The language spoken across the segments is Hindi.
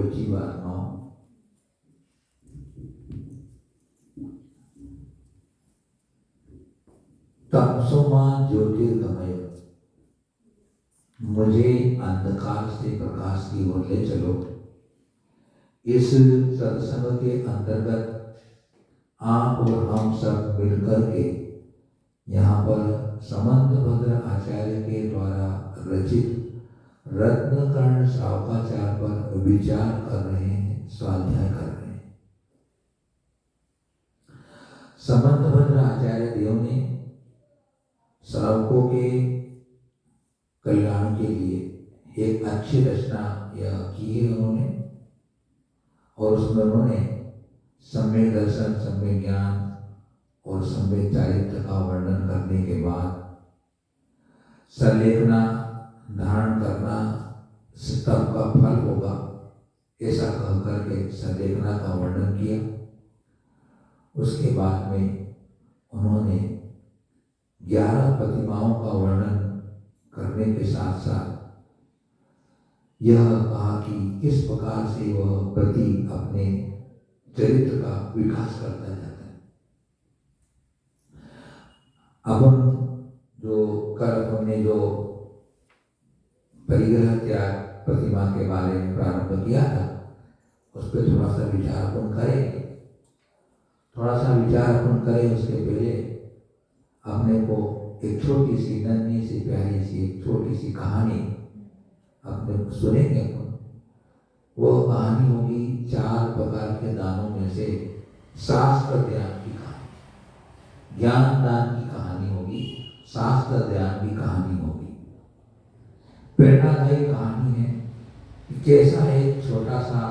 जीवात्माओं, तमसोमा ज्योतिर्गमय, मुझे अंधकार से प्रकाश की ओर ले चलो। इस सत्संग के अंतर्गत आप और हम सब मिलकर के यहाँ पर समंतभद्र आचार्य के द्वारा रचित रत्नकर्ण श्रावकाचार पर विचार कर रहे हैं, स्वाध्याय कर रहे हैं। समंतभद्र आचार्य देव ने श्रावकों के कल्याण के लिए एक अच्छी रचना यह की है उन्होंने, और उसमें उन्होंने सम्यक दर्शन, सम्यक ज्ञान और सम्यक चारित्र का वर्णन करने के बाद संलेखना धारण करना तप का फल होगा, ऐसा कह करके संलेखना का वर्णन किया। उसके बाद में उन्होंने 11 प्रतिमाओं का वर्णन करने के साथ साथ यह कहा कि किस प्रकार से वह प्रति अपने चरित्र का विकास करता जाता है। अब जो कल हमने जो परिग्रह त्याग प्रतिमा के बारे में प्रारंभ किया था, उस पर थोड़ा सा विचार अपन करें। उसके पहले अपने को एक छोटी सी नन्ही सी प्यारी सी एक छोटी सी कहानी अपने सुनेंगे। वो कहानी होगी 4 प्रकार के दानों में से शास्त्र ज्ञान की कहानी, ज्ञान दान की कहानी होगी, शास्त्र ज्ञान की कहानी होगी। प्रेरणादायी कहानी है कि कैसा एक छोटा सा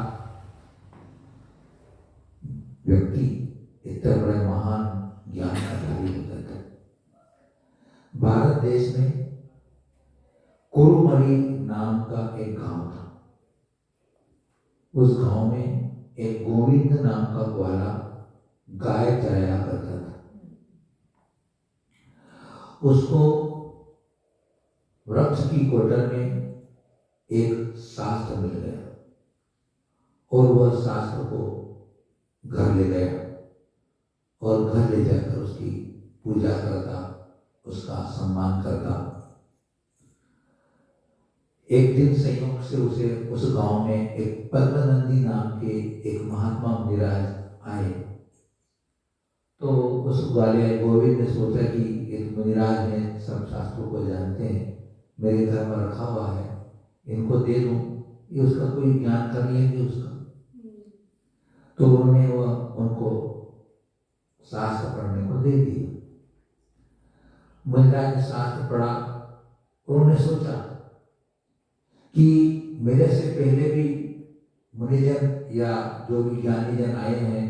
व्यक्ति इतना बड़े महान ज्ञान का कार्य होता था। भारत देश में कुरुमरी नाम का एक गांव था। उस गांव में एक गोविंद नाम का ग्वाला गाय चराया करता था। उसको वृक्ष की कोटर में एक शास्त्र मिल गया और वह शास्त्र को घर ले गया और घर ले जाकर उसकी पूजा करता, उसका सम्मान करता। एक दिन संयोग से उसे उस गांव में एक पद्मनंदी नाम के एक महात्मा मुनिराज आए। तो उस ग्वाले गोविंद ने सोचा कि एक मुनिराज हैं, सब शास्त्रों को जानते हैं, मेरे घर में रखा हुआ है, इनको दे दूं, ये उसका कोई ज्ञान कर लेंगे उसका। तो उन्होंने उनको शास्त्र पढ़ने को दे दिया। मुनिराज ने शास्त्र पढ़ा। उन्होंने सोचा कि मेरे से पहले भी मुनिजन या जो भी ज्ञानी जन आए हैं,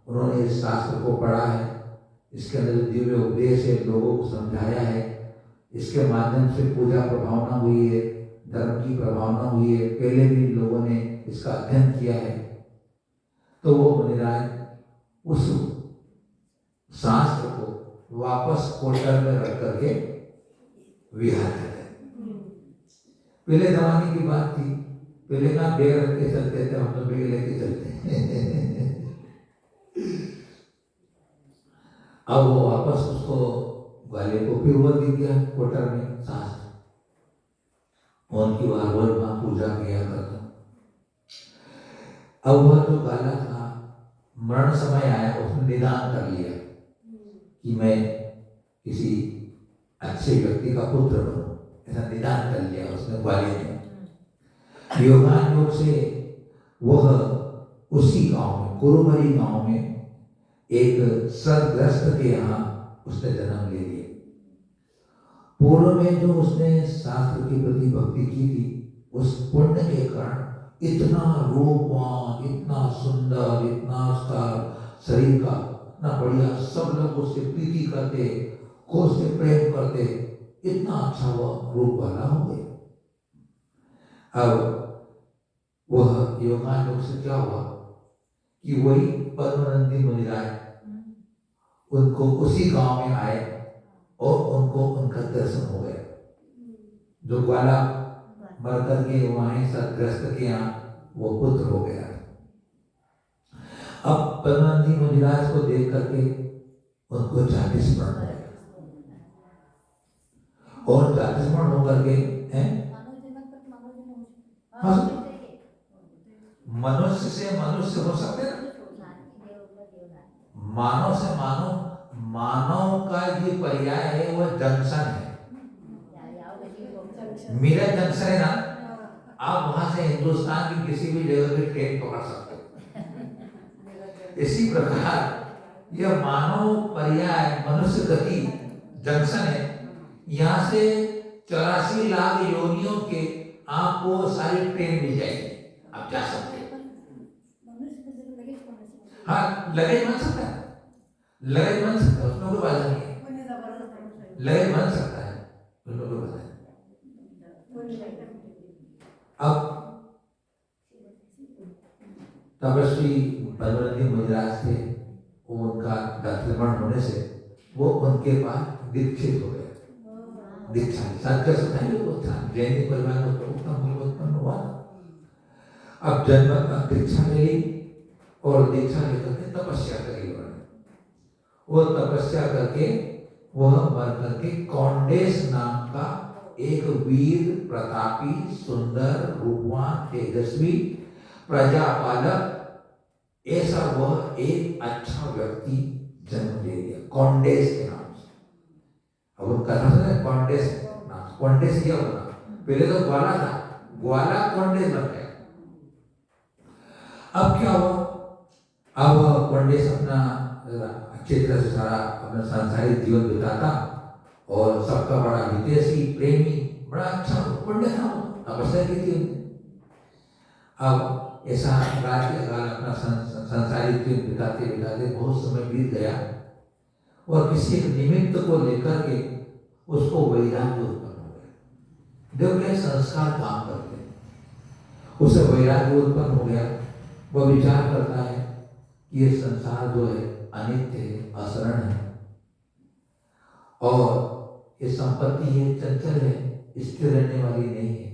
उन्होंने इस शास्त्र को पढ़ा है, इसके अंदर दिव्य उपदेश है, लोगों को समझाया है, इसके माध्यम से पूजा प्रभावना हुई है, धर्म की प्रभावना हुई है, पहले भी लोगों ने इसका अध्ययन किया है। तो वो मुनिराज उस शास्त्र को वापस कोटर में रख करके विहार करते। पहले जमाने की बात थी, पहले ना बैग रख के चलते थे, हम तो बैग लेके चलते हैं। अब वो वापस उसको ग्वाले को फिर वो दिख गया कोटर में शास्त्र, उनकी बार वहाँ पूजा किया करता। अब वह जो ग्वाला था, मरण समय आया, उसने निदान कर लिया कि मैं किसी अच्छे व्यक्ति का पुत्र बनूं, ऐसा निदान कर लिया उसने ग्वाले ने। योगान योग से वह उसी गांव में, कुरुमरी गांव में एक सदग्रस्त के यहाँ उसने जन्म ले लिया। पूर्व में जो उसने शास्त्र के प्रति भक्ति की थी, उस पुण्य के कारण इतना रूपवान, इतना सुंदर, इतना उसका शरीर का इतना बढ़िया, सब लोग उससे प्रीति करते, उससे प्रेम करते, इतना अच्छा वह रूप वाला हो गया। अब वह योगान योग से क्या हुआ कि वही पद्मनंदी मुनिराज उनको उसी गांव में आए और उनको उनका दर्शन हो गया। जो ग्वाला मर करके वहाँ सदग्रस्त के यहाँ वो पुत्र हो गया। अब परमानंद जी मुनिराज को देख करके उनको 40 स्मरण हो गया, और 40 स्मरण होकर के मनुष्य से मनुष्य हो सकते हैं, मानव से मानव, मानव का ये पर्याय है वो जंक्शन है। मेरा जंक्शन है ना, आप वहां से हिंदुस्तान की किसी भी जगह की ट्रेन पकड़ सकते हो। इसी प्रकार यह मानव पर्याय मनुष्य गति जंक्शन है। यहाँ से 84 लाख योनियों के आपको सारी ट्रेन मिल जाएगी, आप जा सकते हैं। हाँ, लगेज बन सकता है, लगेज बन सकता है, उसमें कोई बाधा नहीं है, लगेज बन सकता है, उसमें कोई बाधा नहीं। अब तपस्वी परमानंद मुनिराज थे, उनका दक्षिण होने से वो उनके पास दीक्षित हो गए। दीक्षा जैन परिवार में उत्पन्न हुआ। अब जन्म का दीक्षा ले ली और दीक्षा लेकर के तपस्या करी उन्होंने। वो तपस्या करके वह मर करके कौंडेस नाम का एक वीर प्रतापी सुंदर रूपवान तेजस्वी प्रजापालक ऐसा वह एक अच्छा व्यक्ति जन्म ले लिया कौंडेस के नाम से। अब उनका नाम कौंडेस नाम, कौंडेस क्या होना, पहले तो ग्वाला था, ग्वाला कौंडेस बन गया। अब क्या हुआ, अब कौंडेस अपना अच्छी तरह से सारा अपना सांसारिक जीवन बिताता और सबका बड़ा हितैषी प्रेमी बड़ा अच्छा पंडित था, तपस्या की थी। अब ऐसा राज्य काल अपना सांसारिक जीवन बिताते बिताते बहुत समय बीत गया और किसी एक निमित्त को लेकर के उसको वैराग्य उत्पन्न हो गया। देखो संस्कार काम करते हैं, उसे वैराग्य उत्पन्न हो गया। वह विचार करता है कि ये संसार जो है अनित्य है, असरण है, और ये संपत्ति है चंचल है, स्थिर रहने वाली नहीं है,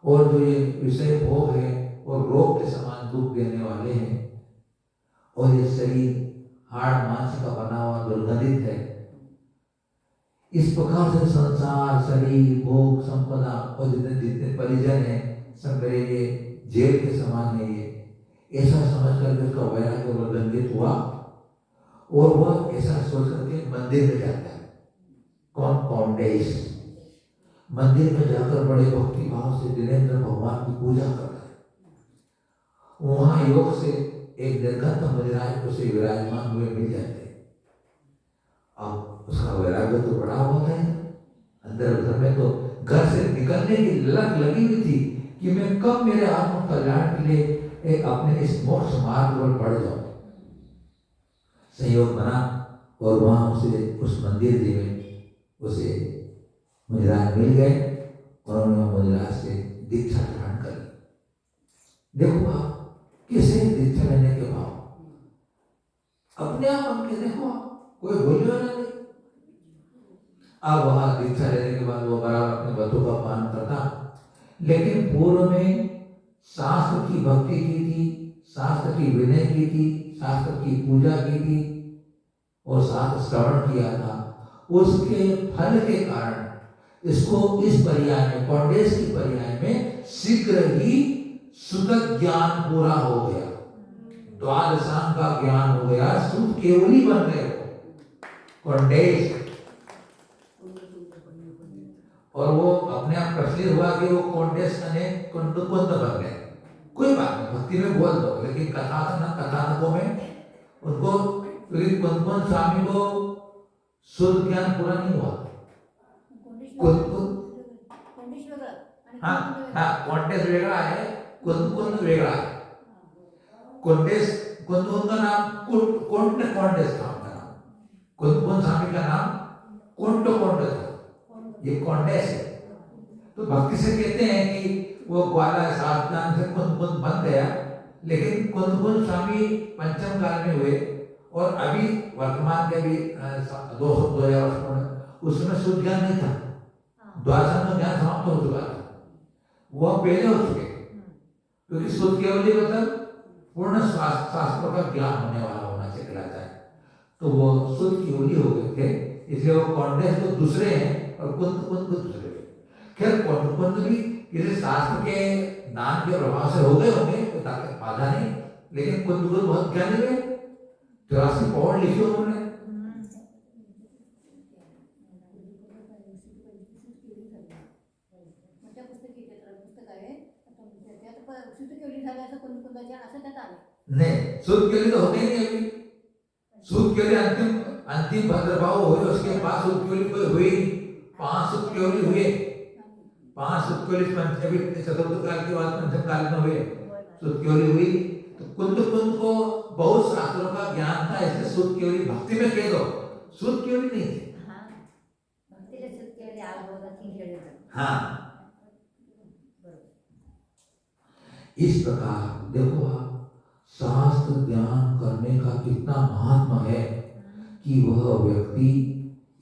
और जो ये विषय भोग है और रोग के समान दुख देने वाले हैं, और ये शरीर हाड़ मांस का बना हुआ दुर्गंधित है। इस प्रकार से संसार, शरीर, भोग, संपदा और जितने जितने परिजन हैं सब मेरे लिए जेल के समान है, ये ऐसा समझ करके उसका वैराग्य उल्लंघित हुआ और वह ऐसा सोच करके मंदिर में जाता है। कौन? कौंडेस। मंदिर में जाकर बड़े भक्ति भाव से दिनेंद्र भगवान की पूजा करता है। वहां योग से एक निर्गत मुनिराज उसे विराजमान हुए मिल जाते। अब उसका वैराग्य तो बड़ा होता है, अंदर उधर में तो घर से निकलने की लग लगी हुई थी कि मैं कब मेरे आत्म कल्याण के लिए एक अपने इस मोक्ष मार्ग पर बढ़ जाऊं। संयोग बना और वहां उसे उस मंदिर में उसे मुनिराज मिल गए और उन्होंने मुनिराज से दीक्षा ग्रहण कर ली। देखो आप किसे दीक्षा लेने के बाद अपने आप उनके देखो कोई बोले वाला नहीं। अब वहां दीक्षा लेने के बाद वो बराबर अपने बतों का पान करता, लेकिन पूर्व में शास्त्र की भक्ति की थी, शास्त्र की विनय की थी, शास्त्र की पूजा की थी और शास्त्र श्रवण किया था। उसके फल के कारण इसको इस पर्याय में, कौंडेस की पर्याय में शीघ्र ही शुद्ध ज्ञान पूरा हो गया, द्वादशांग का ज्ञान हो गया, शुद्ध केवली बन गए कौंडेस। और वो अपने आप प्रचलित हुआ कि वो कौंडेस ने कुंद बन गए। कोई बात नहीं, भक्ति में बोल दो, लेकिन कथानकों में उनको कुंद स्वामी को शुद्ध ज्ञान पूरा नहीं हुआ। हाँ, कौंडेस वेगड़ा है, कुंद वेगड़ा है। कौंडेस कुंद का नाम कौंडेस था, कुंद स्वामी का नाम कुंड था, ये कौंडेस है। तो भक्ति से कहते हैं कि वो ग्वाला सावधान से कुंद बन गया, लेकिन कुंद स्वामी पंचम काल में हुए और अभी वर्तमान के भी 2000 वर्ष उसमें शुद्ध ज्ञान नहीं था, द्वादशांग का ज्ञान समाप्त हो चुका था, वह पहले हो चुके। क्योंकि शुद्ध केवली मतलब पूर्ण शास्त्रों का ज्ञान होने वाला होना चाहिए कहलाता है। तो वो शुद्ध केवली हो गए थे, इसलिए वो कौंडिन्य तो दूसरे हैं और कुंद कुंद को दूसरे। खैर कुंद कुंद भी किसी शास्त्र के दान के प्रभाव से हो गए होंगे, कोई ताकत बाधा नहीं, लेकिन कुंद कुंद बहुत ज्ञानी हुए, 84 पौड़ लिखे उन्होंने। नहीं, शुद्ध केवली तो होते ही नहीं अभी। शुद्ध केवली अंतिम भद्रभाव हुए, उसके बाद शुद्ध केवली कोई हुई। 5 शुद्ध केवली हुए, 5 शुद्ध केवली पंचमी चतुर्थ काल के बाद पंचम काल में हुए शुद्ध केवली हुई। तो कुंद कुंद को बहुत शास्त्रों का ज्ञान था, इसलिए शुद्ध केवली भक्ति में कह दो, शुद्ध केवली नहीं थे। हाँ, इस प्रकार देखो आप, शास्त्र ज्ञान करने का कितना महात्मा है कि वह व्यक्ति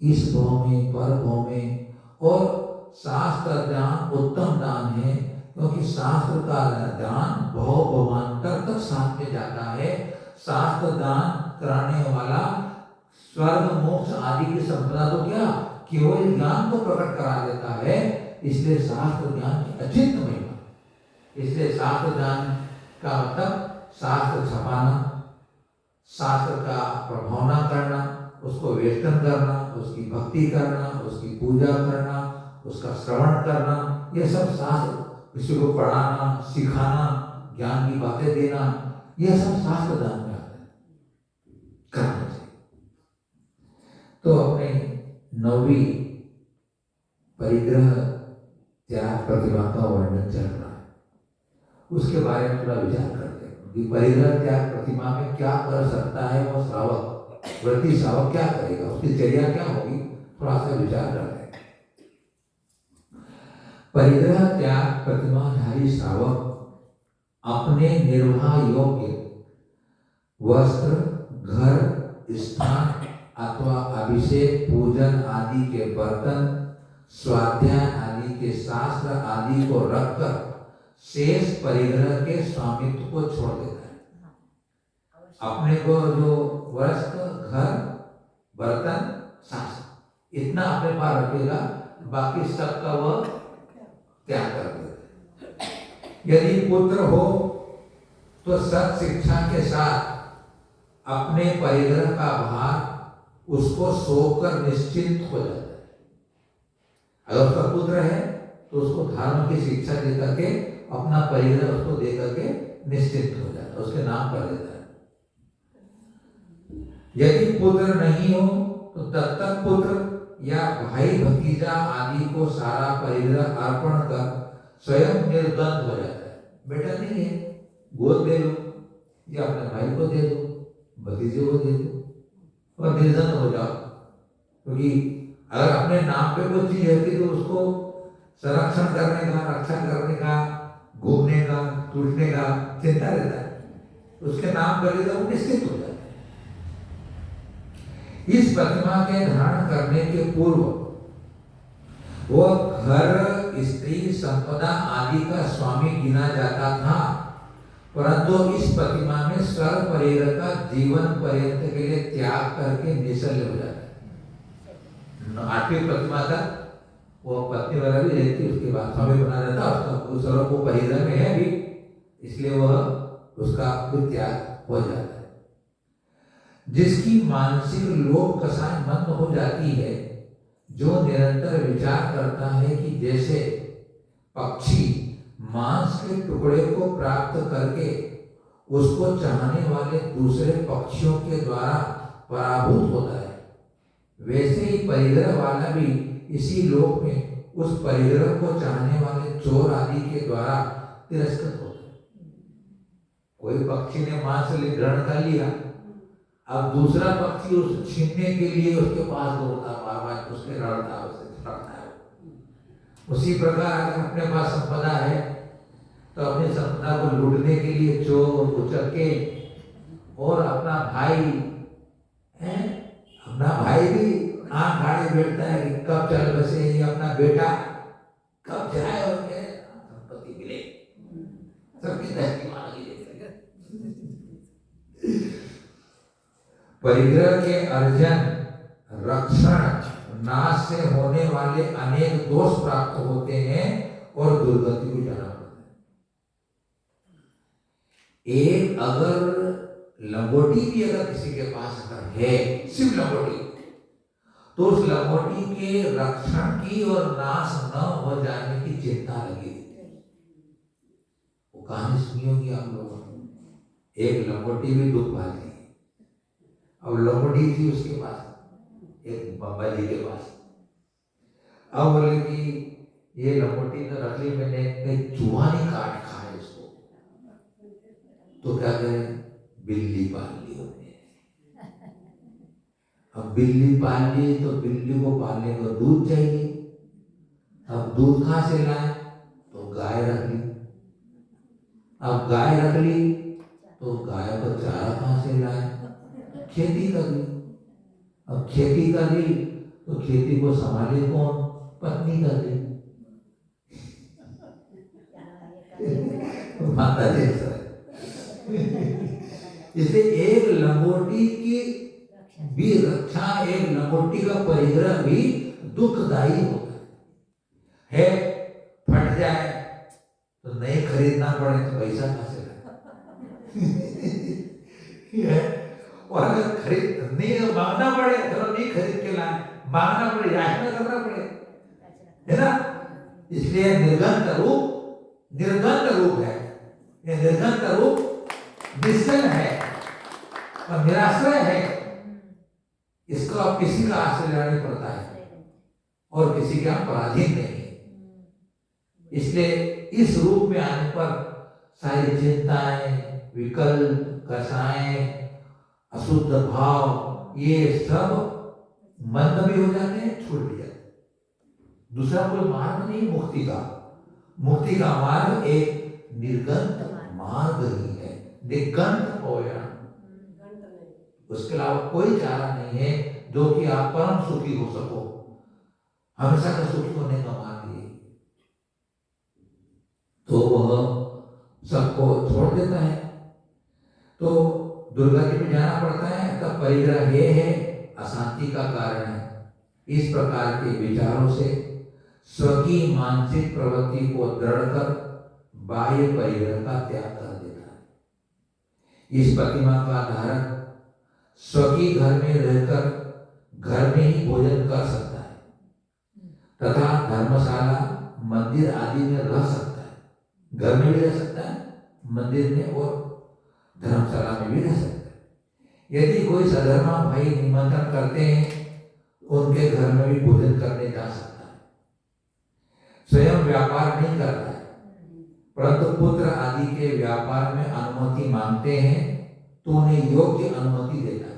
इस भाव में पर भाव में, और शास्त्र ज्ञान उत्तम दान है, क्योंकि शास्त्र का दान भाव भवांतर तक साथ में जाता है। शास्त्र दान कराने वाला स्वर्ग मोक्ष आदि की संपदा तो क्या केवल ज्ञान को प्रकट करा देता है, इसलिए शास्त्र ज्ञान की अचिंत्य महिमा। इसलिए शास्त्र ज्ञान का मतलब शास्त्र छपाना, शास्त्र का प्रभावना करना, उसको वेष्टन करना, उसकी भक्ति करना, उसकी पूजा करना, उसका श्रवण करना, ये सब शास्त्र, किसी को पढ़ाना, सिखाना, ज्ञान की बातें देना, ये सब शास्त्र दान में आता है, करना चाहिए। तो अपने 9वीं परिग्रह त्याग प्रतिभा का वर्णन चल रहा है, उसके बारे में थोड़ा विचार करते हैं कि परिग्रह त्याग प्रतिमा में क्या कर सकता है वो श्रावक, व्रती श्रावक क्या करेगा, उसकी चर्या क्या होगी, थोड़ा सा विचार करते हैं। परिग्रह त्याग प्रतिमाधारी श्रावक अपने निर्वाह योग्य वस्त्र, घर, स्थान अथवा अभिषेक, पूजन आदि के बर्तन, स्वाध्याय आदि के शास्त्र आदि को रखकर शेष परिग्रह के स्वामित्व को छोड़ देता है। अपने को जो वस्त्र, घर, बर्तन, शास्त्र इतना अपने पास रखेगा, बाकी सबका वह त्याग कर देता है। यदि पुत्र हो तो सत शिक्षा के साथ अपने परिग्रह का भार उसको सौंपकर निश्चिंत हो जाता है। अगर उसका पुत्र है तो उसको धर्म की शिक्षा दे करके अपना परिग्रह उसको दे करके निश्चिंत हो जाता है, उसके नाम कर देता है। यदि पुत्र नहीं हो तो तब तक पुत्र या भाई भतीजा आदि को सारा परिग्रह अर्पण कर स्वयं निर्द्वंद हो जाता है। बेटा नहीं है, गोद दे लो, या अपने भाई को दे दो, भतीजे को दे दो और निर्धन हो जाओ। क्योंकि अगर अपने नाम पे कोई चीज रहती तो उसको संरक्षण करने का, रक्षा करने का, घूमने का, टूटने का चिंता रहता है, उसके नाम कर देता वो निश्चित हो जाता है। इस प्रतिमा के धारण करने के पूर्व वह घर, स्त्री, संपदा आदि का स्वामी गिना जाता था, परंतु इस प्रतिमा में सर्व परिग्रह का जीवन पर्यंत के लिए त्याग करके निश्चल हो जाता है। 8वीं प्रतिमा तक वो पत्नी वाला भी रहती, उसके बाद स्वामी बना रहता, उसका सर्व को परिग्रह में है भी, इसलिए वह उसका त्याग हो जाता है। जिसकी मानसिक लोभ कषाय मंद हो जाती है, जो निरंतर विचार करता है कि जैसे पक्षी मांस के टुकड़े को प्राप्त करके उसको चाहने वाले दूसरे पक्षियों के द्वारा पराभूत होता है, वैसे ही परिग्रह वाला भी इसी लोक में उस परिग्रह को चाहने वाले चोर आदि के द्वारा तिरस्कृत होता है। कोई पक्षी ने मांस ग्रहण कर लिया, अब दूसरा पक्षी उसे छीनने के लिए उसके पास दौड़ता, बार-बार उसके लड़ता, उसे छुड़ाता है। उसी प्रकार अगर अपने पास संपदा है तो अपनी संपदा को लूटने के लिए चोर, उचक्के और अपना भाई है, अपना भाई भी आंख आड़े बैठता है कि कब चल बसे, ये अपना बेटा कब जाए और संपत्ति मिले। सबकी दृष्टि मान लीजिए। परिग्रह के अर्जन, रक्षण, नाश से होने वाले अनेक दोष प्राप्त होते हैं और दुर्गति को जाना पड़ता है। एक अगर लंगोटी भी अगर किसी के पास अगर है, सिर्फ लंगोटी, तो उस लंगोटी के रक्षण की और नाश न हो जाने की चिंता लगी। वो कहानी सुनी होगी आप लोगों ने। एक लंगोटी भी दुख भाती, अब लंगोटी थी उसके पास, एक बाबा जी के पास। अब बोले कि ये लंगोटी तो रख ली मैंने, कहीं चूहा नहीं काट खाए उसको, तो क्या करें, बिल्ली पाल ली हमने। अब बिल्ली पाल ली तो बिल्ली को पालने को दूध चाहिए। अब दूध कहाँ से लाए, तो गाय रख ली। अब गाय रख ली तो गाय को चारा कहाँ से लाए, खेती कर ली। अब खेती कर ली तो खेती को संभाले कौन, पत्नी कर ली। माता जी इसलिए एक लंगोटी की भी रक्षा, एक लंगोटी का परिग्रह भी दुखदायी होता है। फट जाए तो नहीं खरीदना पड़े तो पैसा कहाँ से लाए। और अगर खरीद नहीं मांगना पड़े, चलो नहीं खरीद के लाए, मांगना पड़े, याचना करना पड़े, है ना। इसलिए निर्गंत रूप है, ये निर्गंत रूप निश्चल है और निराश्रय है। इसको अब किसी का आश्रय लेना नहीं पड़ता है और किसी का पराधीन नहीं है। इसलिए इस रूप में आने पर सारी चिंताएं, विकल्प, कषाएं, अशुद्ध भाव, ये सब मंद भी हो जाते हैं, छूट भी जाते हैं। दूसरा कोई मार्ग नहीं मुक्ति का। मुक्ति का मार्ग एक निर्गंत मार्ग ही है, निगंत होया। उसके अलावा कोई चारा नहीं है जो कि आप परम सुखी हो सको। हमेशा का सुखी होने का मार्ग ये, तो वह सबको छोड़ देता है। तो दुर्गति में जाना पड़ता है, तब परिग्रह ये है, अशांति का कारण है। इस प्रकार के विचारों से स्व की मानसिक प्रवृत्ति को दृढ़ कर बाह्य परिग्रह का त्याग कर देता है। इस प्रतिमा का धारक स्व की घर में रहकर घर में ही भोजन कर सकता है तथा धर्मशाला, मंदिर आदि में रह सकता है। घर में भी रह सकता है, मंदिर में और धर्मशाला में भी रह सकता है। यदि कोई सधर्मा भाई निमंत्रण करते हैं, उनके घर में भी भोजन करने जा सकता है। स्वयं व्यापार नहीं करता है, परंतु पुत्र आदि के व्यापार में अनुमति मांगते हैं तो उन्हें योग्य अनुमति देता है।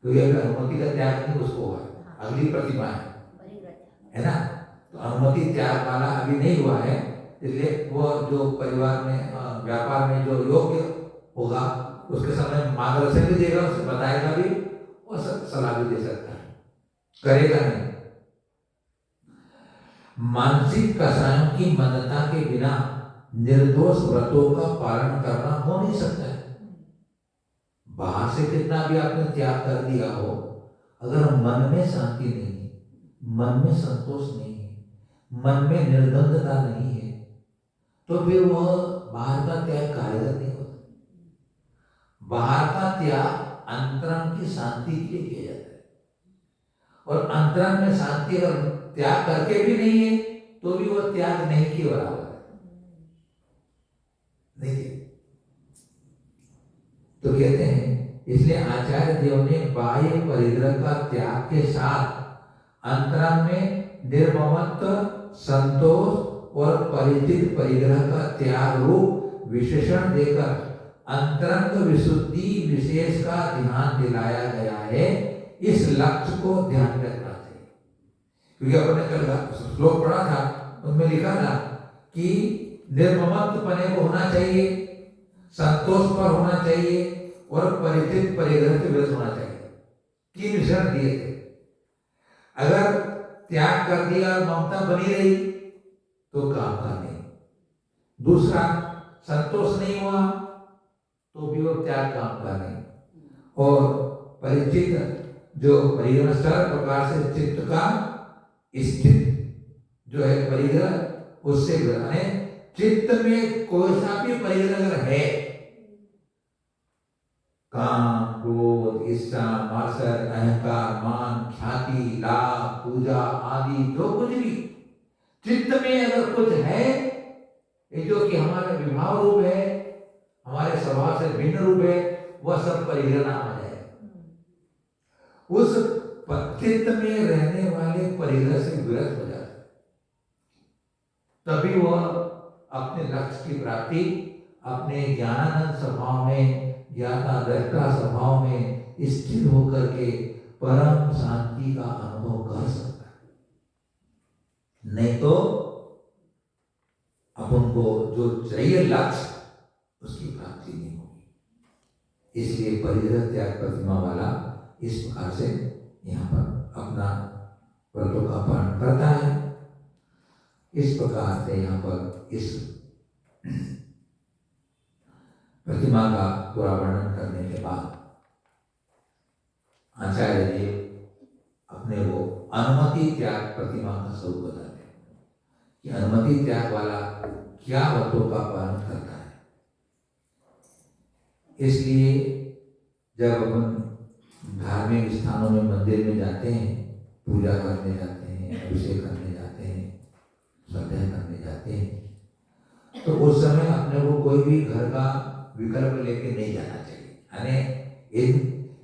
तो यह अनुमति का त्याग नहीं उसको है, अगली प्रतिमा है ना। तो अनुमति त्याग वाला अभी नहीं हुआ है, इसलिए वो जो परिवार में व्यापार में जो योग्य होगा उसके समय मार्गदर्शन भी देगा, उसे बताएगा भी और सलाह भी दे सकता है, करेगा नहीं। मानसिक कषायों की मन्दता के बिना निर्दोष व्रतों का पालन करना हो नहीं सकता है। बाहर से कितना भी आपने त्याग कर दिया हो, अगर मन में शांति नहीं है, मन में संतोष नहीं है, मन में निर्बंधता नहीं है, तो फिर वह बाहर का त्याग कारगर नहीं होता। बाहर का त्याग अंतरंग की शांति के लिए किया जाता है, और अंतरंग में शांति अगर त्याग करके भी नहीं है तो भी वह त्याग नहीं के बराबर है। देखिए, तो कहते हैं, इसलिए आचार्य देव ने बाह्य परिग्रह का त्याग के साथ अंतरंग में निर्ममत्व, संतोष और परिचित परिग्रह का त्याग रूप विशेषण देकर अंतरंग विशुद्धि विशेष का ध्यान दिलाया गया है। इस लक्ष्य को ध्यान में रखना चाहिए, क्योंकि अपने कल श्लोक पढ़ा था, उनमें लिखा था कि निर्ममत्व पने को होना चाहिए, संतोष पर होना चाहिए और परिचित परिग्रह के विरुद्ध होना चाहिए। 3 विषय दिए थे। अगर त्याग कर दिया और ममता बनी रही तो काम का नहीं, दूसरा, संतोष नहीं हुआ तो भी वो त्याग काम का नहीं। और परिचित जो परिग्रह सर्व प्रकार से चित्त का स्थित जो है परिग्रह, उससे यानी चित्त में कोई सा भी परिग्रह अगर है, काम, क्रोध, ईर्ष्या, मात्सर्य, अहंकार, मान, ख्याति, लाभ, पूजा आदि जो कुछ भी चित्त में अगर कुछ है, ये जो कि हमारा विभाव रूप है, हमारे स्वभाव से भिन्न रूप है, वह सब परिग्रह नाम आ जाए। उस चित्त में रहने वाले परिग्रह से विरत हो जाता, तभी वह अपने लक्ष्य की प्राप्ति अपने ज्ञानानंद स्वभाव में, ज्ञाता दृष्टा स्वभाव में स्थिर होकर के परम शांति का अनुभव कर सकता है। नहीं तो अपन को जो चाहिए लक्ष्य, उसकी प्राप्ति नहीं होगी। इसलिए परिग्रह त्याग प्रतिमा वाला इस प्रकार से यहाँ पर अपना व्रतों का पालन करता है। इस प्रकार से यहाँ पर इस प्रतिमा का पूरा वर्णन करने के बाद आचार्य जी अपने वो अनुमति त्याग प्रतिमा का स्वरूप बताते हैं कि अनुमति त्याग वाला क्या व्रतों का पालन करता है। इसलिए जब अपन धार्मिक स्थानों में, मंदिर में जाते हैं, पूजा करने जाते हैं, अभिषेक करने जाते हैं, श्रद्धा करने जाते हैं, तो उस समय अपने को कोई भी घर का विकल्प लेके नहीं जाना चाहिए। यानी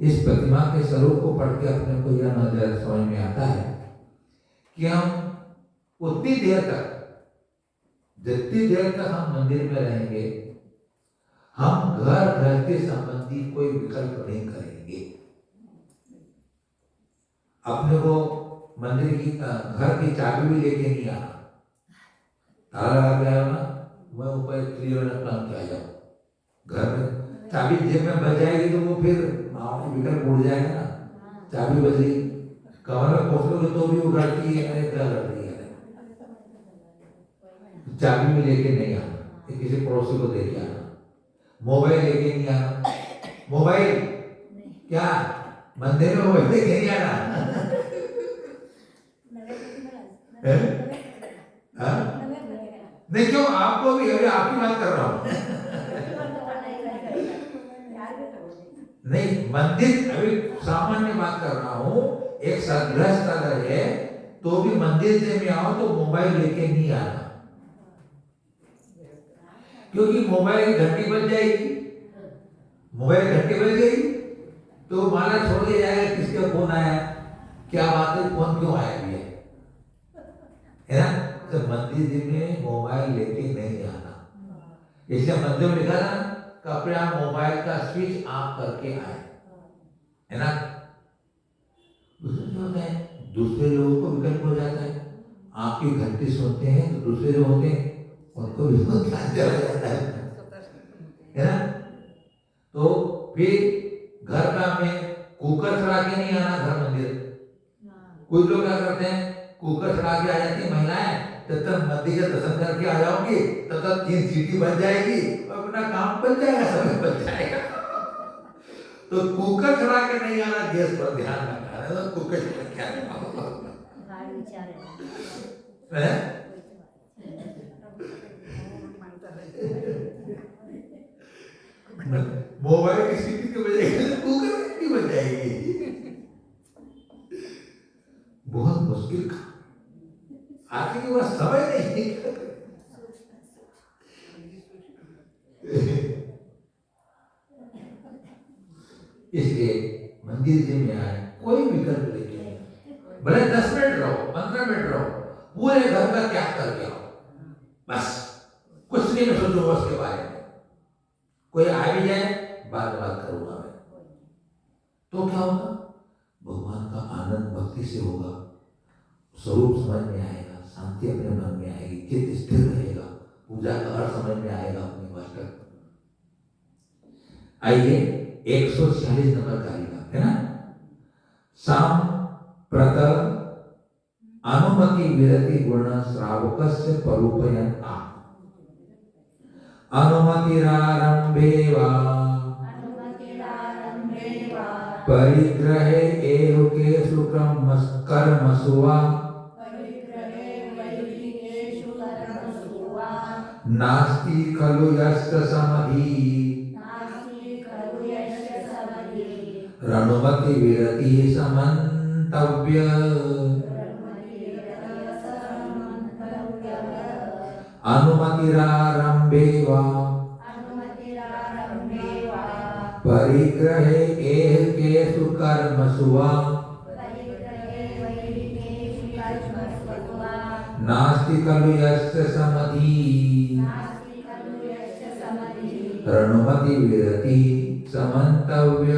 इस प्रतिमा के स्वरूप को पढ़ के अपने को यह नजर समझ में आता है कि हम उतनी देर तक, जितनी देर तक हम मंदिर में रहेंगे, हम घर के संबंधी कोई विकल्प नहीं करेंगे। अपने को मंदिर की, घर की चाबी भी लेके नहीं आना, ताला लगा के आया ना, मैं ऊपर क्लियर काम के आ जाऊँ। घर में चाबी जेब में बच जाएगी तो वो फिर विकल्प उड़ जाएगा ना। चाबी बच गई, कमर में पहुंचोगे तो भी उड़ती है, अरे क्या करती है। चाबी में लेके नहीं आना, किसी पड़ोसी को दे के आना। मोबाइल लेके नहीं आना, मोबाइल क्या मंदिर में मोबाइल लेके नहीं आना। नहीं क्यों, आपको भी, अभी आपकी बात कर रहा हूँ। नहीं, मंदिर अभी सामान्य बात कर रहा हूँ। एक गृहस्थ अगर है तो भी मंदिर से भी आओ तो मोबाइल लेके नहीं आना, क्योंकि मोबाइल घंटी बज जाएगी। मोबाइल घंटी बज गई तो माला छोड़ के जाएगा, किसका फोन आया, क्या बात है, फोन क्यों आया भी है ना। तो मंदिर में मोबाइल लेके नहीं आना, इसलिए मंदिर में लिखा ना कपड़े आप मोबाइल का स्विच ऑफ करके आए, है ना। दूसरे लोगों को विकल्प हो जाता है, आपकी घंटी सुनते हैं तो दूसरे जो होते हैं उनको भी ध्यान चला जाता है ना। तो फिर घर का में कुकर चढ़ा के नहीं आना घर मंदिर। कुछ लोग क्या करते हैं, कुकर चढ़ा के आ जाती है महिलाएं, तब तक मंदिर के दर्शन करके आ जाओगी, तब तक 3 सीटी बन जाएगी, अपना काम बन जाएगा, समय बन जाएगा। तो कुकर चढ़ा के नहीं आना, गैस पर ध्यान रखना है, तो कुकर चढ़ा के आना। मोबाइल की सीटी की बजाएगी तो कुकर की बन जाएगी। बहुत मुश्किल काम, आगे की बात समय नहीं। इसलिए मंदिर से में आए कोई विकल्प लेके, भले 10 मिनट रहो, 15 मिनट रहो, पूरे घर का त्याग करके आओ, बस कुछ नहीं मैं सोचूंगा उसके बारे में। कोई आ भी जाए बात करूंगा मैं, तो क्या होगा, भगवान का आनंद भक्ति से होगा, स्वरूप समझ में आएगा, शांति अपने मन में आएगी, चित्त स्थिर रहेगा, पूजा का अर्थ समझ में आएगा अपने वास्तव। आइए 146 नंबर कारिका है ना, साम प्रतर अनुमति विरति गुण श्रावकस्य परूपयन आ। अनुमतिरारंभे वा परिग्रहे एहुकेषु कर्मसु वा नास्ति खलु यस्य समधी रणुमति विरति समन्तव्य अनुमतिरारंभे वा परिग्रहे एकेषु कर्मसु वा नास्ति खलु यस्य समधी रणुमति विरति समन्तव्य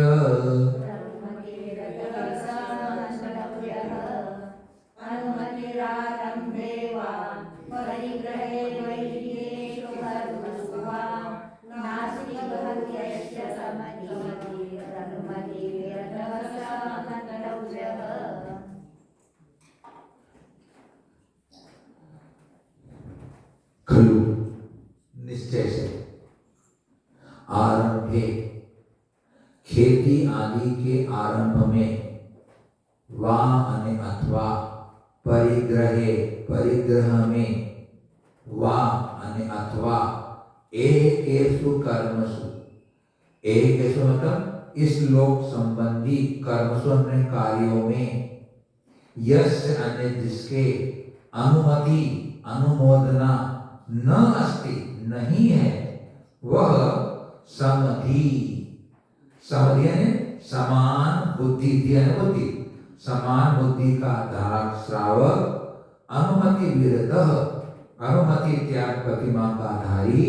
खलु निश्चय से आरंभे खेती आदि के आरंभ में वा अने अथवा परिग्रहे परिग्रह में वा अने अथवा एकेषु कर्मसु एकेषु मतलब इस लोक संबंधी कर्मसु अन्य कार्यों में यस्य अन्य जिसके अनुमति अनुमोदना न अस्ति नहीं है वह समधि समधि यानी समान बुद्धि बुद्धि समान बुद्धि का धारक श्रावक अनुमति विरतः अनुमति त्याग प्रतिमा का धारी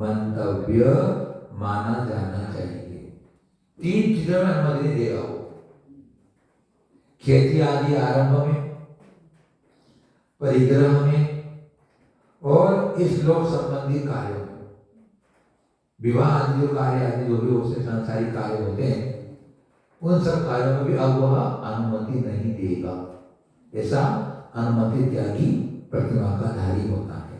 मंतव्य माना जाना चाहिए। 3 चीजों में अनुमति नहीं देगा वो खेती आदि आरंभ में परिग्रह में और इस लोक संबंधी कार्यों में विवाह आदि जो कार्य आदि जो भी उससे सांसारिक कार्य होते हैं उन सब कार्यों में भी अब वह अनुमति नहीं देगा। ऐसा अनुमति त्यागी प्रतिमा का धारी होता है।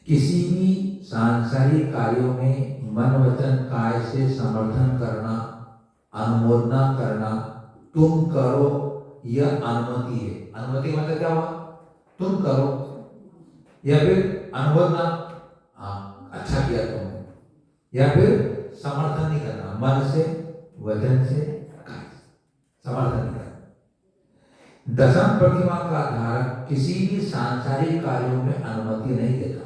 किसी भी सांसारिक कार्यों में मन वचन काय से समर्थन करना अनुमोदना करना तुम करो यह अनुमति है। अनुमति मतलब क्या हुआ? तुम करो या फिर अनुमोदना अच्छा किया तुमने या फिर समर्थन नहीं करना मन से वचन से काय समर्थन नहीं करना। दशम प्रतिमा का धारक किसी भी सांसारिक कार्यों में अनुमति नहीं देता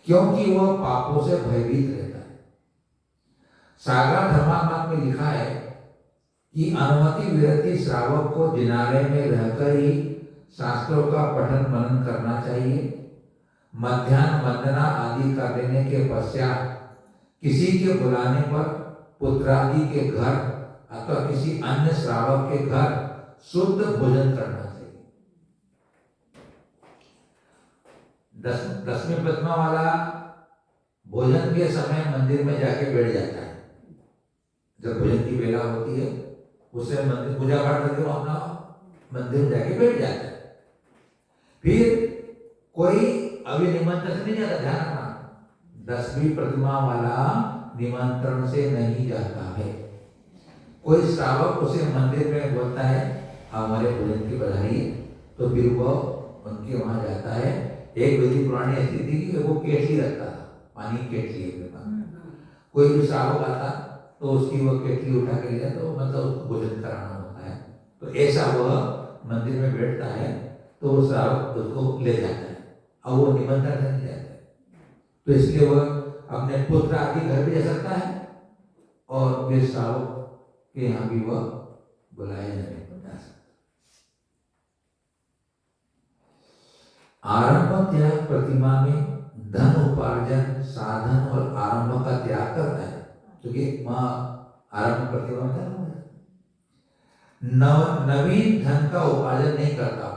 क्योंकि वह पापों से भयभीत रहता है। सागर धर्मात्मा में लिखा है कि अनुमति विरति श्रावक को जिनालय में रहकर ही शास्त्रों का पठन मनन करना चाहिए। मध्याह्न वंदना आदि कर लेने के पश्चात किसी के बुलाने पर पुत्रादि के घर अथवा किसी अन्य श्रावक के घर शुद्ध भोजन करना चाहिए। दसवीं प्रतिमा वाला भोजन के समय मंदिर में जाके बैठ जाता है। जब भोजन की वेला होती है उसे मंदिर पूजा पाठ करके अपना मंदिर में जाके बैठ जाता है। फिर कोई अभी निमंत्रण से नहीं जाता, ध्यान रखना 10वीं प्रतिमा वाला निमंत्रण से नहीं जाता है। कोई श्रावक उसे मंदिर में बोलता है हमारे भोजन की बधाई, तो फिर वो उनके वहां जाता है। एक विधि पुरानी ऐसी थी कि वो केटली रखता था, पानी की केटली है। कोई भी श्रावक आता तो उसकी वो केटली उठा के ले जाता, तो मतलब उसको भोजन कराना होता है। तो ऐसा वह मंदिर में बैठता है तो वो श्रावक उसको ले जाता है और वो निमंत्रण से नहीं जाता है। तो इसलिए वह अपने पुत्र आदि घर भी जा सकता है और फिर श्रावक के यहाँ भी वह बुलाया जा सकता है। आरंभ त्याग प्रतिमा में धन उपार्जन साधन और आरंभ का त्याग करता है क्योंकि वहां आरंभ प्रतिमा में नवीन धन का उपार्जन नहीं करता।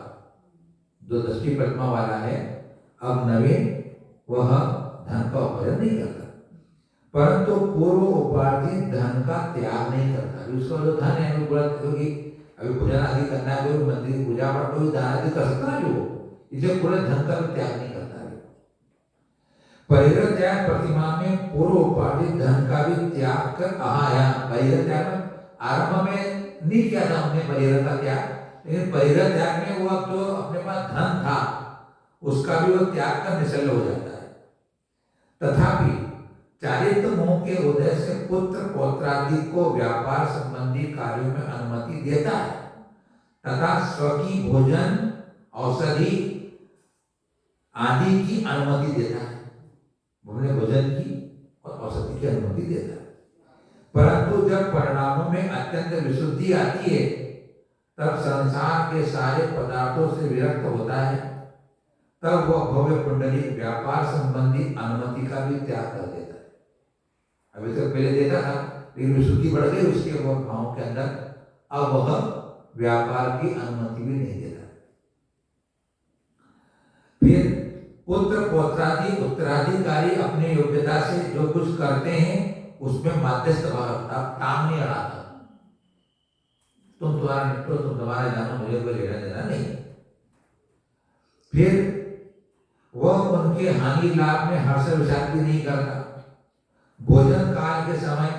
जो 10वीं प्रतिमा वाला है अब नवीन वह धन का उपार्जन नहीं करता, परंतु पूर्व उपार्जित धन का त्याग नहीं करता। उसका जो धन है वो बोला क्योंकि अभी भोजन आदि करना है, कोई मंदिर पूजा पाठ कोई दान आदि कर सकता है जो, इसलिए पूरे धन का त्याग नहीं करता है। परिव्रत्याग प्रतिमा में पूर्व उपार्जित धन का भी त्याग कर आया। परिव्रत्याग आरंभ में नहीं किया था हमने परिव्रत का त्याग, लेकिन परिव्रत त्याग में वो अब जो अपने पास धन था उसका भी वो त्याग कर निश्चल हो जाता है। तथापि चारित्र मोह के उदय से पुत्र पौत्रादि को व्यापार संबंधी कार्यों में अनुमति देता है तथा स्व की भोजन औषधि आदि की अनुमति देता है। हमने भोजन की और औषधि की अनुमति देता है। परंतु जब परिणामों में अत्यंत विशुद्धि आती है तब संसार के सारे पदार्थों से विरक्त होता है, तब वह भव्य कुंडली व्यापार संबंधी अनुमति का भी त्याग कर देता है। अभी तक पहले देता था, लेकिन विशुद्धि बढ़ गई उसके वह भावों के अंदर, अब वह व्यापार की अनुमति भी नहीं देता। फिर पुत्र पौत्रादि उत्तराधिकारी अपने योग्यता से जो कुछ करते हैं उसमें मध्यस्थ भाव रखता, काम नहीं अड़ाता। तुम तुम्हारा निपटो, तुम तुम्हारा जानो, मुझे कोई लेना देना नहीं। फिर वह उनके हानि लाभ में हर्ष विषाद भी नहीं करता। भोजन काल के समय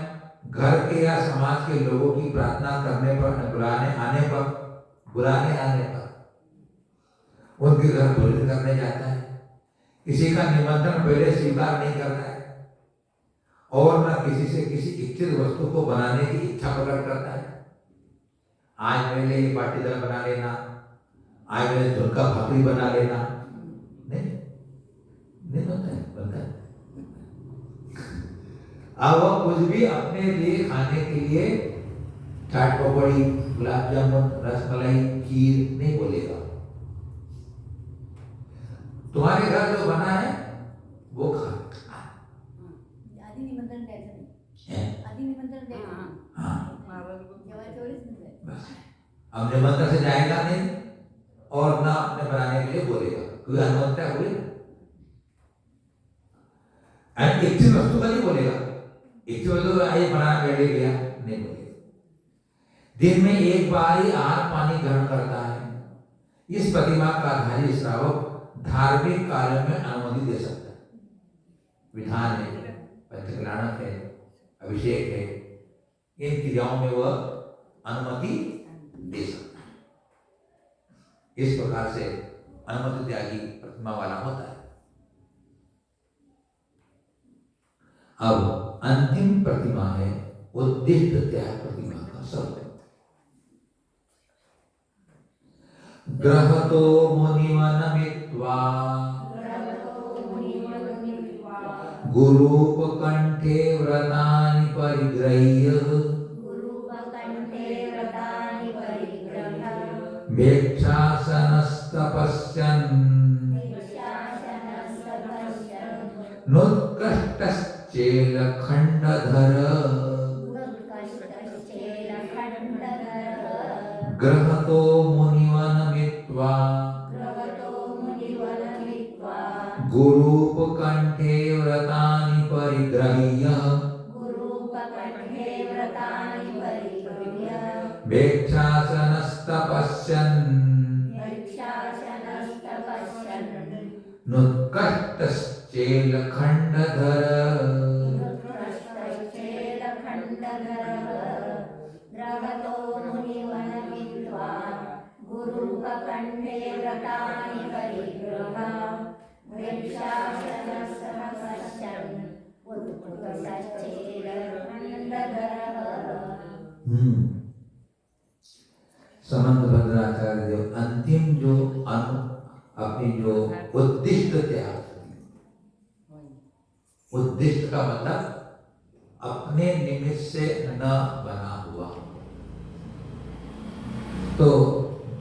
घर के या समाज के लोगों की प्रार्थना करने पर, बुलाने आने पर उनके घर भोजन करने जाता है। किसी का निमंत्रण पहले स्वीकार नहीं करता है और न किसी से किसी इच्छित वस्तु को बनाने की इच्छा प्रकट करता है। आज मेरे लिए पाटीदार बना लेना, आज मेरे झुमका भाकरी बना लेना, नहीं बनता है। अब वह कुछ भी अपने लिए खाने के लिए चाट पकौड़ी, गुलाब जामुन, रसमलाई, खीर नहीं बोलेगा। तुम्हारे घर जो बना है वो खा। आधी निमंत्रण द्यायचं नाही, आधी निमंत्रण द्यायचं। हाँ, जेवायच्या वेळेस नाही। अब निमंत्रण से जाएगा नहीं और ना अपने बनाने के लिए बोलेगा, क्योंकि अनुमति हुई ना। एक चीज वस्तु का नहीं बोलेगा, एक चीज वस्तु आइए बनाना बैठे गया नहीं बोलेगा। दिन में एक बार ही आहार पानी ग्रहण करता है। इस प्रतिमा का धारी श्रावक धार्मिक कार्य में अनुमति दे सकता है। विधान है, पंचकल्याणक है, अभिषेक है, इन क्रियाओं में वह अनुमति दे सकता है। इस प्रकार से अनुमति त्यागी प्रतिमा वाला होता है। अब अंतिम प्रतिमा है उद्दिष्ट त्याग प्रतिमा का शब्द। ग्रहतो मुनिवनमित्वा गुरूपकण्ठे व्रतानि परिगृह्य भेक्षासनस्तपस्यन् नुत्कष्टश्चेलखण्डधर ग्रहतो मुनिवनमित्वा गुरूपकण्ठे व्रतानि परिगृह्य भेक्षासनस्तपस्यन् नुत्कष्टश्चेलखण्डधर समंत भद्राचार्य देव अंतिम जो अपनी जो उद्दिष्ट त्याग, उद्दिष्ट का मतलब अपने निमित्त से न बना हुआ। तो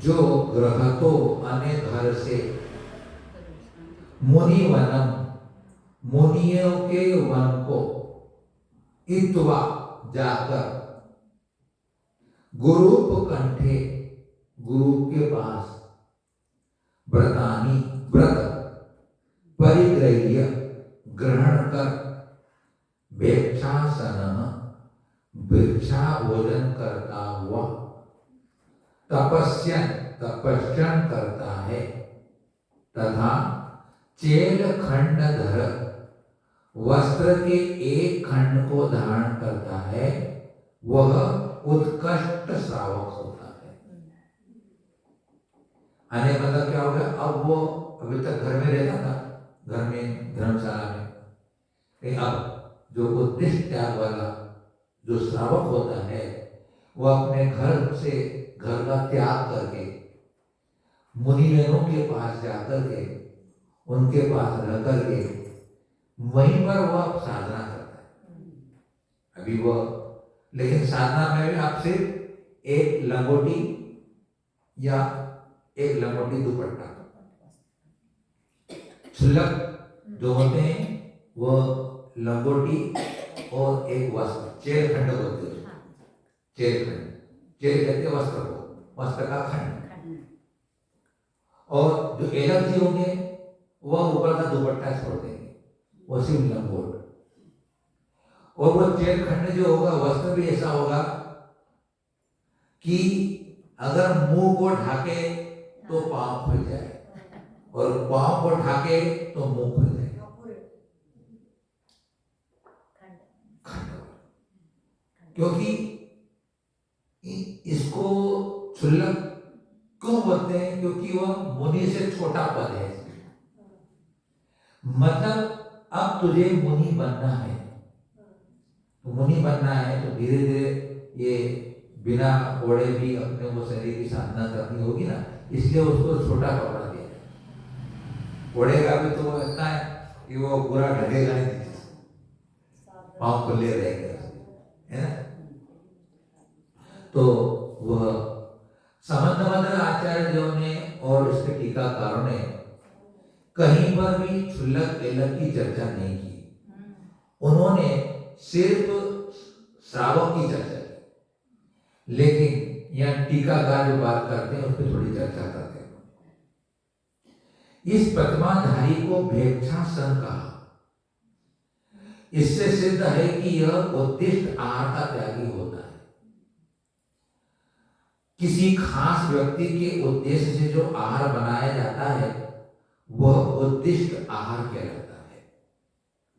जो ग्रहतो अने घर से मुनि वनम, मुनियों के वन को इत्वा जाकर गुरूप कंठे, गुरु के पास व्रतानी, व्रत परिग्रह्य ग्रहण कर भेक्षासन, भिक्षा भोजन करता हुआ तपस्यन करता है तथा चेल खंडधर वस्त्र के एक खंड को धारण करता है वह उत्कृष्ट श्रावक होता है। आने मतलब क्या हो गया, अब वो अभी तक घर में रहता था, घर में धर्मशाला में, लेकिन अब जो उद्दिष्ट त्याग वाला जो श्रावक होता है वो अपने घर से घर का त्याग करके मुनिजनों के पास जाकर के उनके पास रह करके वहीं पर वह साधना करता है। अभी वह लेकिन साधना में भी आप सिर्फ एक लंगोटी या एक लंगोटी दुपट्टा, छुल्लक जो होते हैं वह लंगोटी और एक वस्त्र, चेर खंड बोलते हैं, चेर खंड, चेर कहते हैं वस्त्र को, वस्त्र का खंड, और जो एलक जी होंगे वह ऊपर का दुपट्टा छोड़ देंगे, वो सिर्फ लंगोट, और वो चेर खंड जो होगा वस्त्र भी ऐसा होगा कि अगर मुंह को ढाके तो पांव खुल जाए और पांव को ढाके तो मुंह खुल जाए। क्योंकि इसको क्षुल्लक क्यों बोलते हैं, क्योंकि वह मुनि से छोटा पद है। मतलब अब तुझे मुनि बनना है, तो मुनि बनना है तो धीरे धीरे ये बिना ओढ़े भी अपने को शरीर की साधना करनी होगी ना, इसलिए उसको छोटा कपड़ा दिया। ओढ़ेगा भी तो वो इतना है कि वो पूरा ढकेगा नहीं, पाँव खुले रहेंगे, है ना। तो वह समंतमंत्र आचार्य जो ने और इसके टीकाकारों ने कहीं पर भी क्षुल्लक एलक की चर्चा नहीं की, उन्होंने सिर्फ श्रावक की चर्चा की। लेकिन यह टीकाकार जो बात करते हैं उस पर थोड़ी चर्चा करते हैं। इस प्रतिमाधारी को भेक्षासन कहा। इससे सिद्ध है कि यह उद्दिष्ट आहार का त्यागी होता है। किसी खास व्यक्ति के उद्देश्य से जो आहार बनाया जाता है वह उद्दिष्ट आहार कहलाता है।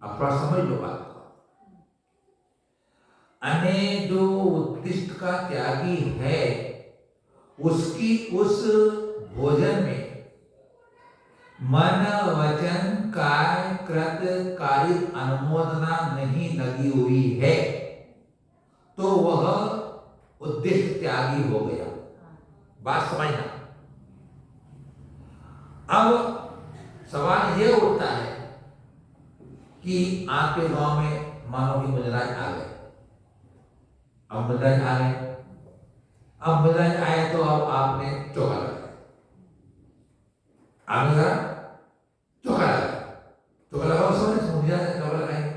अब थोड़ा समझ लो बात को। अन्य जो उद्दिष्ट का त्यागी है उसकी उस भोजन में मन वचन काय कृत कारिक अनुमोदना नहीं लगी हुई है तो वह उद्दिष्ट त्यागी हो गया। बात समझना। अब सवाल यह उठता है कि आपके गांव में मानो कि मुजराज आ गए। अब मुजराज आ गए, अब मुजराज आए तो अब आपने चौका लगाया, आपने कहा चौका लगाया, चौका लगाओ, समझ मुजराज चौका लगाएंगे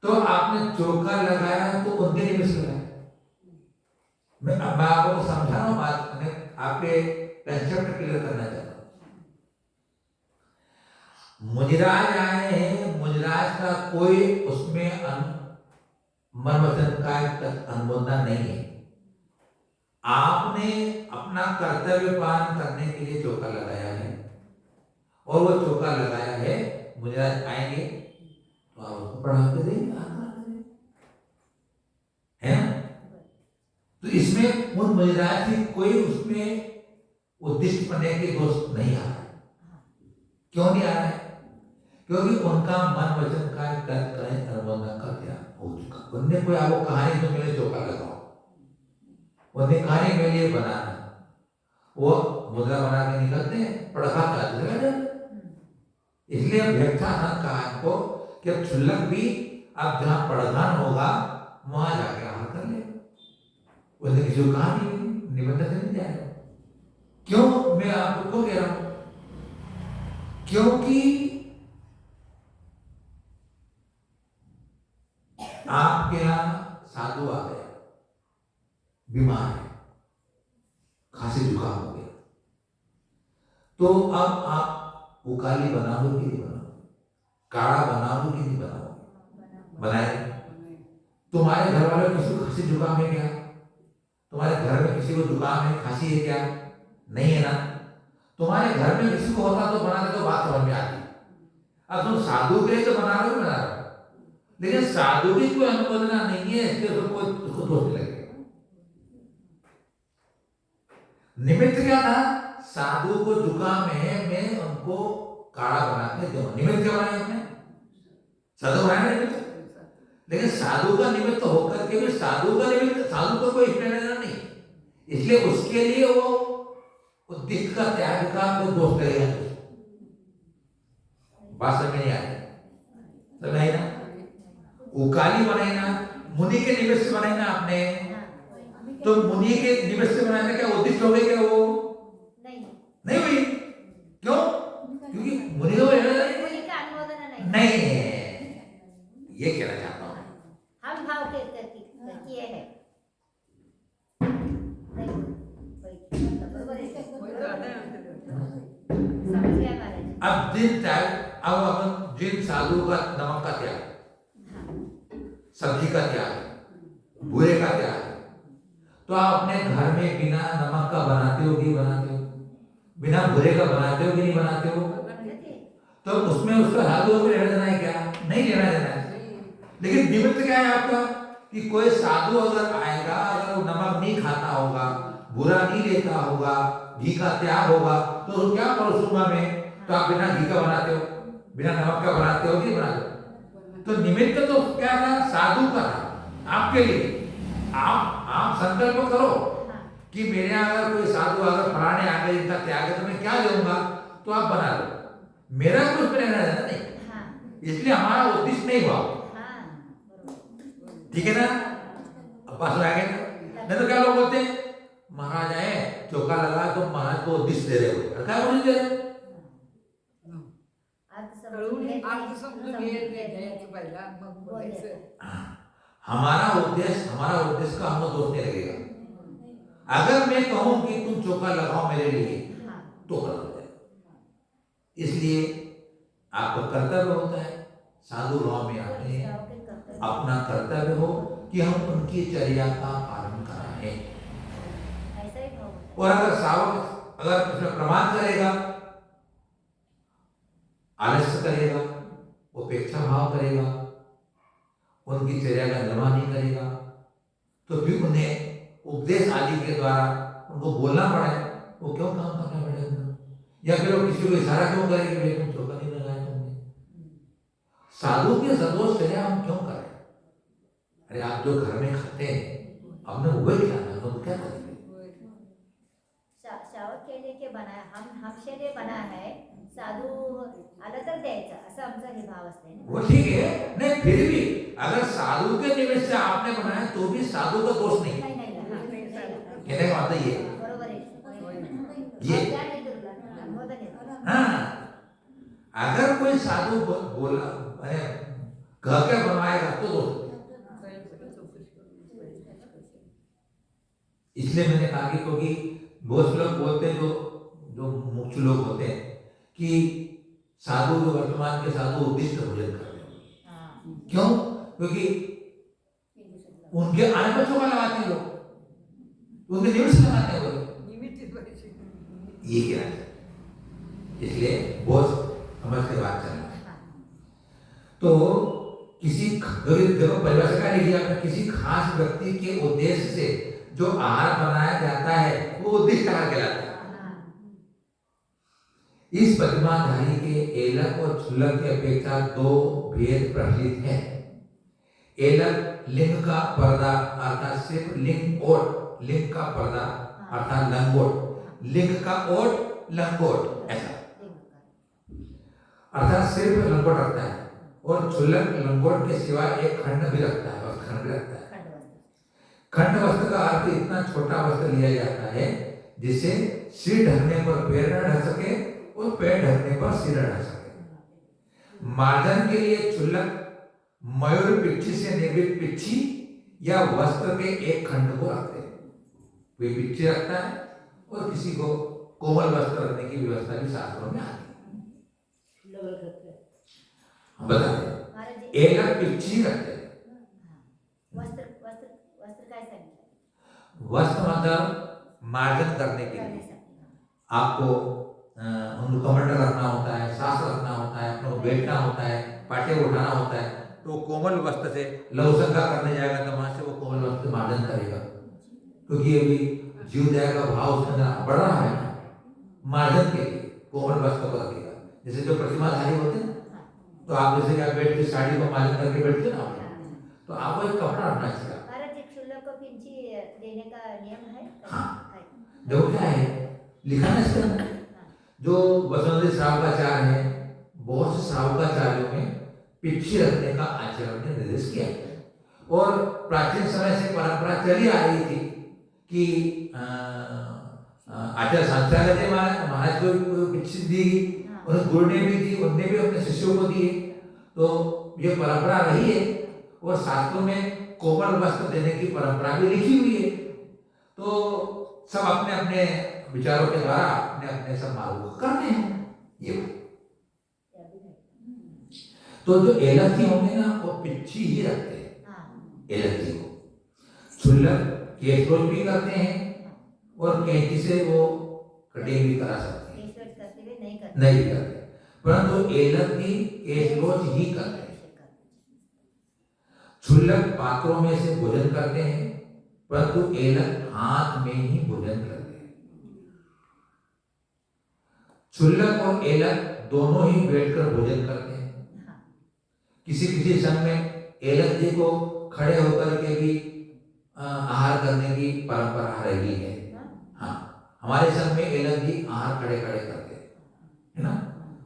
तो आपने चौका लगाया तो उनके लिए मिस लगाया। मैं आपको समझा रहा हूं बात, मैं आपके कंसेप्ट क्लियर करना चाहता हूं। मुजराज आए हैं, मुजराज का कोई उसमें मन वचन का अनुमोदन नहीं है। आपने अपना कर्तव्य पालन करने के लिए चौका लगाया है और वो चौका लगाया है, मुजराज आएंगे तो आप उसको बढ़ा के देंगे, है ना। तो इसमें उन मुजराज की कोई उसमें उद्दिष्ट बनने के दोस्त नहीं आ रहा है। क्यों नहीं आ रहा है? क्योंकि उनका मन वचन का अनुबंधन का त्याग हो चुका। उनने कोई आपको कहानी तो मेरे चौका लगाओ, उन्हें कहानी मेरे लिए बनाना, वो मुद्रा बना के निकलते हैं, पड़खा का इसलिए भेक्षासन कहा इनको कि अब क्षुल्लक भी अब जहां पड़धान होगा वहां जाके आहार कर ले। उन्हें किसी को कहा नहीं, निबंधन से नहीं जाएगा। क्यों मैं आपको कह रहा हूं? क्योंकि आपके यहां साधु आ गया, बीमार है, खांसी जुकाम हो गया, तो अब आप उकाली बनाओगे कि नहीं बनाओगे? काढ़ा बनाओगे कि नहीं बनाओगे? बनाए। तुम्हारे घर वालों किसी को खांसी जुकाम है क्या? तुम्हारे घर में किसी को जुकाम है, खांसी है क्या? नहीं है ना। तुम्हारे घर में किसी को होता तो बना दे तो बात समझ में आती। अब तुम साधु के लिए तो बना रहे हो, लेकिन साधु की कोई अनुमोदना नहीं है, इसलिए उसको उसको दोष नहीं लगेगा। निमित्त क्या था? साधु को जुकाम है, मैं उनको काढ़ा बना के दूंगा। निमित्त क्या बनाया आपने? साधु बनाया निमित्त। लेकिन साधु का निमित्त होकर के भी साधु का निमित्त, साधु को कोई प्रेरणा नहीं, इसलिए उसके लिए वो उद्दिष्ट का त्याग का कोई दोष करेगा। बात समझ नहीं आई? समझ आई ना? उकाली बनाई ना, मुनि के निमित्त से बनाई ना आपने, तो मुनि के निमित्त से बनाने क्या उद्दिष्ट हो गई क्या? वो नहीं हुई। क्यों? क्योंकि मुनि को नहीं है। ये कहना चाहता हूँ, हम भाव के किए हैं। अब अपन जिन साधु का नमक का त्याग, सब्जी का त्याग, बुरे का त्याग, तो आप अपने घर में बिना नमक का बनाते हो कि बनाते हो? बिना बुरे का बनाते हो कि नहीं बनाते हो? तो उसमें उसका साधु को लेना देना है क्या? नहीं लेना देना है। लेकिन निमित्त क्या है आपका कि कोई साधु अगर आएगा, अगर वो नमक नहीं खाता होगा, बुरा नहीं लेता होगा, घी का त्याग होगा, तो क्या परोसूंगा मैं? तो आप बिना घी का बनाते हो, बिना नमक का बनाते हो कि बनाते हो? तो निमित्त तो क्या था? साधु का था आपके लिए। आप संकल्प करो कि मेरे यहाँ अगर कोई साधु अगर फलाने आ गए, इनका त्याग है तो मैं क्या दूंगा, तो आप बना लो। मेरा कुछ में रहना देना नहीं, इसलिए हमारा उद्देश्य नहीं हुआ। ठीक है ना? अब बात आ गई ना? नहीं तो क्या लोग बोलते हैं, महाराज आए चौका लगा तो महाराज को उद्देश्य दे रहे हो, क्या बोल दे रहे? हमारा उद्देश्य का हमको दोष नहीं लगेगा। अगर मैं कहूं कि तुम चौका लगाओ मेरे लिए, तो गलत हो जाएगा। इसलिए आपका कर्तव्य होता है, साधु भाव में आते अपना कर्तव्य हो कि हम उनकी चर्या का पालन कराएं। और अगर सावक अगर उसमें प्रमाण करेगा, आलस्य करेगा, उपेक्षा भाव करेगा, उनकी चर्या का निर्वाह नहीं करेगा, तो फिर उन्हें उपदेश आदि के द्वारा उनको बोलना पड़े, वो क्यों काम करना पड़ेगा? या फिर वो किसी को इशारा क्यों करेंगे, भाई तुम चौका नहीं लगाया तुमने? साधु के सदोष चर्या हम क्यों करें? अरे आप जो घर में खाते हैं हमने वही खिलाना, तो क्या करेंगे? शावक के लिए बनाया, हमशे लिए बना है, साधू आलं तर द्यायचं असं आमचा ही भाव असते ना। वो ठीक है, नहीं फिर भी अगर साधु के निमित्त से आपने बनाया तो भी साधु का दोष नहीं। कहने का मतलब ये बरोबर है ये हाँ, अगर कोई साधु बोला कह के बनवाएगा तो दोष। इसलिए मैंने कहा कि क्योंकि बहुत लोग बोलते हैं, जो मुख्य लोग होते हैं कि साधु जो वर्तमान के साधु उद्दिष्ट भोजन करते हैं। क्यों? क्योंकि उनके आने पर चौका लगाते हैं लोग, उनके निमित्त लगाते हैं वो। ये क्या है? इसलिए बहुत समझ के बात करना है। तो किसी देखो परिभाषा का लिखिए आपने, किसी खास व्यक्ति के उद्देश्य से जो आहार बनाया जाता है वो उद्दिष्ट आहार कहलाता है। इस प्रतिमाधारी के एलक और क्षुल्लक की अपेक्षा दो भेद प्रचलित हैं। एलक लिंग का पर्दा अर्थात सिर्फ लिंग ओट, लिंग का पर्दा अर्थात लंगोट, लिंग का ओट लंगोट, ऐसा अर्थात सिर्फ लंगोट रखता है। और क्षुल्लक लंगोट के सिवा एक खंड भी रखता है, और खंड भी रखता है। खंड वस्त्र का अर्थ इतना छोटा वस्त्र लिया जाता है जिसे सिर ढकने पर पैर न ढक सके और पैर ढकने पर सिर न ढक सके। मार्जन के लिए क्षुल्लक मयूर पिच्छी से निर्मित पिच्छी या वस्त्र के एक खंड को रखते हैं। कोई पिच्छी रखता है और किसी को कोमल वस्त्र रखने की व्यवस्था भी शास्त्रों में आती है। बताते एक पिच्छी रखते हैं। वस्त्र मतलब मार्जन करने के लिए आपको उनको कमंडल रखना होता है, सांस रखना होता है, अपने को बैठना होता है, पाटे उठाना होता है, तो कोमल वस्त्र से लवसंगा करने जाएगा तो वहां से वो कोमल वस्त्र से मार्जन करेगा, क्योंकि अभी जीवदया का भाव उसके अंदर बढ़ रहा है ना, मार्जन के लिए कोमल वस्त्र को रखेगा। जैसे जो प्रतिमाधारी होते हैं ना, तो आप जैसे क्या बैठ के साड़ी को मार्जन करके बैठते ना, तो आपको एक कपड़ा रखना चाहिए। देने का नियम है। हाँ, देखो क्या है लिखा है इसके अंदर, जो वसुंधरा श्रावकाचार्य है, बहुत से श्रावकाचार्यों में पिच्छी रखने का आचार्य ने निर्देश किया है। और प्राचीन समय से परंपरा चली आ रही थी कि आचार्य सांसागत महाराज को पिच्छी दी, उन्हें गुरु ने भी दी, उनने भी अपने शिष्यों को दिए, तो ये परंपरा रही है। और शास्त्रों में कोमल वस्त्र देने की परंपरा भी लिखी हुई है। तो सब अपने अपने विचारों के द्वारा अपने अपने सब मार्ग करते हैं ये। तो जो एलखी होंगे ना वो पिच्छी ही रखते हैं एलखी को, छुल्लक केशरोज भी करते हैं और कैंची से वो कटिंग भी करा सकते हैं, नहीं करते, परंतु एलखी केशरोज ही करते हैं। छुल्लक पात्रों में से भोजन करते हैं, परंतु एलक हाथ में ही भोजन करते हैं। छुल्लक और एलक दोनों ही बैठकर भोजन करते हैं। किसी किसी संघ में एलक जी को खड़े होकर के भी आहार करने की परंपरा रही है। हाँ, हमारे संघ में एलक जी आहार खड़े खड़े करते हैं, है ना,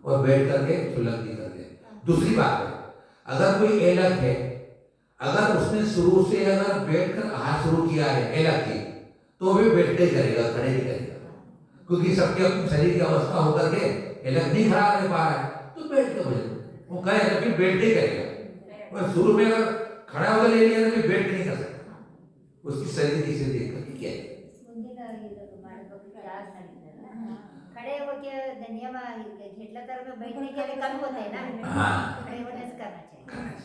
और बैठ करके छुल्लक जी करते हैं। दूसरी बात है, अगर कोई एलक है, अगर उसने शुरू से अगर बैठकर आहार शुरू किया है एलक की, तो भी बैठ के करेगा, खड़े नहीं करेगा, क्योंकि सबके अपने शरीर की अवस्था होकर के एलक नहीं खड़ा रह पा रहा है, तो बैठ के भोजन वो करेगा, फिर बैठ के करेगा। और शुरू में अगर खड़ा होकर ले लिया तो फिर बैठ नहीं कर सकता, उसकी शरीर की स्थिति देख करके क्या है खड़े होके नियम घेतला तर बैठने के लिए कम होते हैं ना। हाँ, खड़े होने से करना चाहिए।